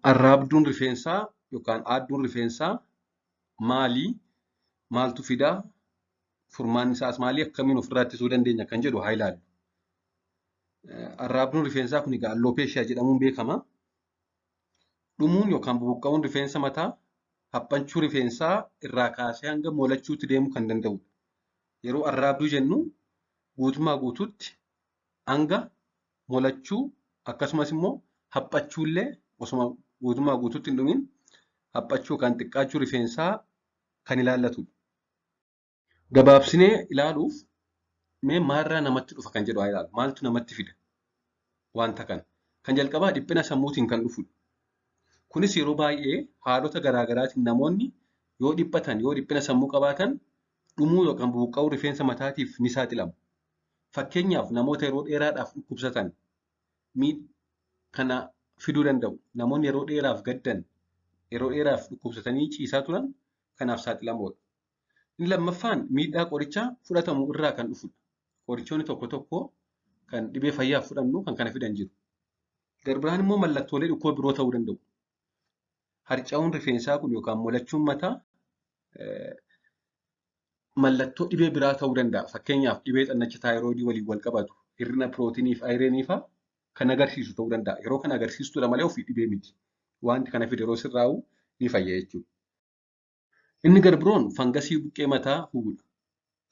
arraabduun rifeensaa yookaan aadduun rifeensaa maalii? Maaltu fidaa? Furmaanni isaas maalii? Akkamiin ofirraa ittisuu dandeenya kan jedhu haa ilaallu. Arraabduun rifeensaa kun egaa aloopeeshiyaa jedhamuun beekama. Dhumuun yookaan bubuqqa'uun rifeensa mataa haphanchuu rifeensaa irraa kaasee hanga molachuutti deemuu kan danda'udha. Yeroo arraabduu jennu guutummaa guutuutti hanga molachuu akkasumas immoo haphachuullee osuma guutummaa guutuutti hin dhumin haphachuu yookaan xiqqaachuu rifeensaa kan ilaallatudha. Gabaabsinee ilaaluuf mee maalirraa namatti dhufa kan jedhu haa ilaallu. Maaltu namatti fida wanta kana? Kan jalqabaa dhiphina sammuutiin kan dhufudha. Kunis yeroo baay'ee haalota garaagaraatiin namoonni yoo dhiphatan, yoo dhiphina sammuu qabaatan dhumuu yookaan bubuqqa'uu rifeensa mataatiif ni saaxilamu. Fakkeenyaaf namoota yeroo dheeraadhaaf dhukkubsatan kana fiduu danda'u. Namoonni yeroo dheeraaf gaddan, yeroo dheeraaf dhukkubsatanii ciisaa turan kanaaf saaxilamoodha. Inni lammaffaan miidhaa qorichaa fudhatamu irraa kan dhufudha. Qorichoonni tokko tokko kan dhibee fayyaaf fudhannu kan kana fidan jiru. Garbiraan immoo mallattoolee dhukkubaa biroo ta'uu danda'u. Harca'uun rifeensaa kun yookaan molachuun mataa mallattoo dhibee biraa ta'uu danda'a. Fakkeenyaaf dhibee xannacha taayiroodii waliin wal qabatu, hir'ina pirootinii fi ayireenii fa'aa kan agarsiisu ta'uu danda'a. Yeroo kana agarsiistudha malee ofii dhibee miti. Wanti kana fide yeroo sirraa'u ni fayya jechuudha. Inni garbiroon fangasii buqqee mataa hubudha.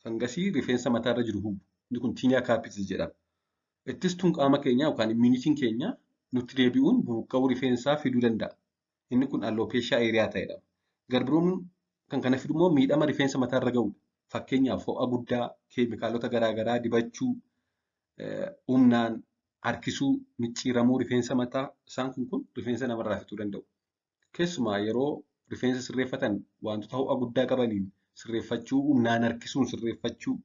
Fangasii rifeensa mataarra jiru hubu. Inni kun tiiniyaa kaapitis jedhama. Ittistuun qaama keenyaa yookaan immuunitiin keenya nutti deebi'uun bubuqqa'uu rifeensaa fiduu danda'a. Inni kun aloopeeshiyaa eeriyaa ta'edha. Garbiroon kan kana fidu immoo miidhama rifeensa mataarra ga'udha. Fakkeenyaaf ho'a guddaa, keemikaalota garaagaraa dibachuu, humnaan harkisuu, micciiramuu rifeensa mataa isaan kun rifeensa namarraa fixuu danda'u. Keessumaa yeroo rifeensa sirreeffatan wantoota ho'a guddaa qabaniin sirreeffachuu, humnaan harkisuun sirreeffachuu,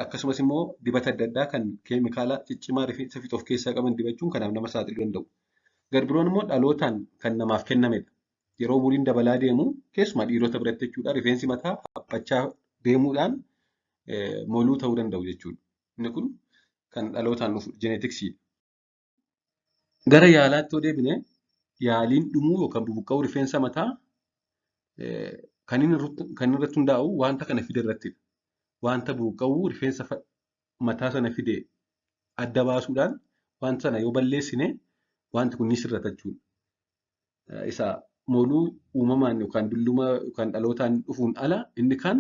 akkasumas immoo dibata adda addaa kan keemikaala ciccimaa rifeensa fixu of keessaa qaban dibachuun kanaaf nama saaxiluu danda'u. Garbiroon immoo dhalootaan kan namaaf kennamedha. Yeroo umuriin dabalaa deemu keessumaa dhiirota biratti jechuudha rifeensi mataa haphachaa deemuudhaan moluu ta'uu danda'u jechuudha. Inni kun kan dhalootaan dhufu jeenetiksiidha. Gara yaalaatti yoo deebine yaaliin dhumuu yookaan bubuqqa'uu rifeensa mataa kan irratti hundaa'u wanta kana fide irrattidha. Wanta bubuqqa'uu rifeensa mataa sana fide adda baasuudhaan wanta sana yoo balleessine wanti kun ni sirrata jechuudha. Isa moluu uumamaan yookaan dulluma yookaan dhalootaan dhufuun ala inni kan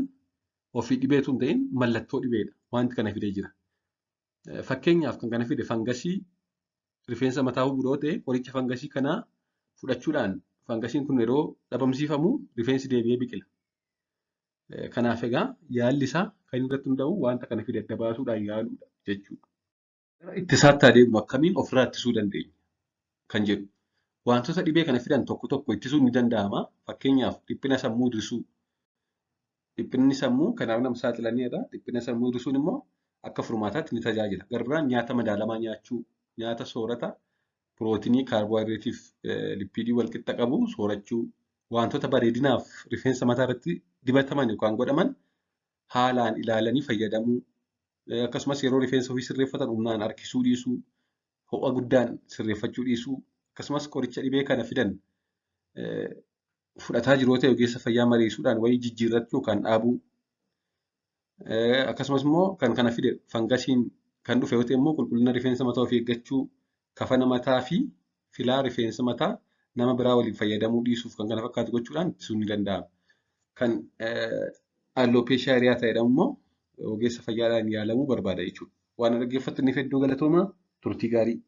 ofii dhibeetu hin ta'in mallattoo dhibeedha. Wanti kana fidee jira. Fakkeenyaaf kan kana fide fangasii rifeensa mataa hubuu yoo ta'e qoricha fangasii kanaa fudhachuudhaan fangasiin kun yeroo dhabamsiifamu rifeensi deebi'ee biqila. Kanaaf egaa yaalli isaa kan irratti hundaa'u wanta kana fide adda baasuudhaan yaaluudha jechuudha. Ittisaatti adeemu akkamiin ofirraa ittisuu dandeenya kan jedhu. Wantoota dhibee kana fidan tokko tokko ittisuun ni danda'ama. Fakkeenyaaf dhiphina sammuu hir'isuu. Dhiphinni sammuu kanaaf nama saaxilanidha. Dhiphina sammuu hir'isuun immoo akka furmaataatti ni tajaajila. Garbiraan nyaata madaalamaa nyaachuu, nyaata soorata pirootinii, kaarboohayidireetii fi lipiidii wal qixa qabu soorachuu, wantoota bareedinaaf rifeensa mataa irratti dibataman yookaan godhaman haalaan ilaalanii fayyadamuu. Akkasumas yeroo rifeensa ofii sirreeffatan humnaan harkisuu dhiisuu, ho'a guddaan sirreeffachuu dhiisuu, akkasumas qoricha dhibee kana fidan fudhataa jiru yoo ta'e ogeessa fayyaa mariisuudhaan wayii jijjiirrachuu yookaan dhaabuu. Akkasumas immoo kan kana fide fangasiin kan dhufe yoo ta'e immoo qulqullina rifeensa mataa ofii eeggachuu, kafana mataa fi filaa rifeensa mataa nama biraa waliin fayyadamuu dhiisuuf kan kana fakkaatu gochuudhaan ittisuun ni danda'ama. Kan aloopeeshiyaa eeriyaa ta'edha immoo ogeessa fayyaadhaan yaalamuu barbaada jechuudha. Waan dhaggeeffattaniif hedduu galatoomaa turtii gaarii.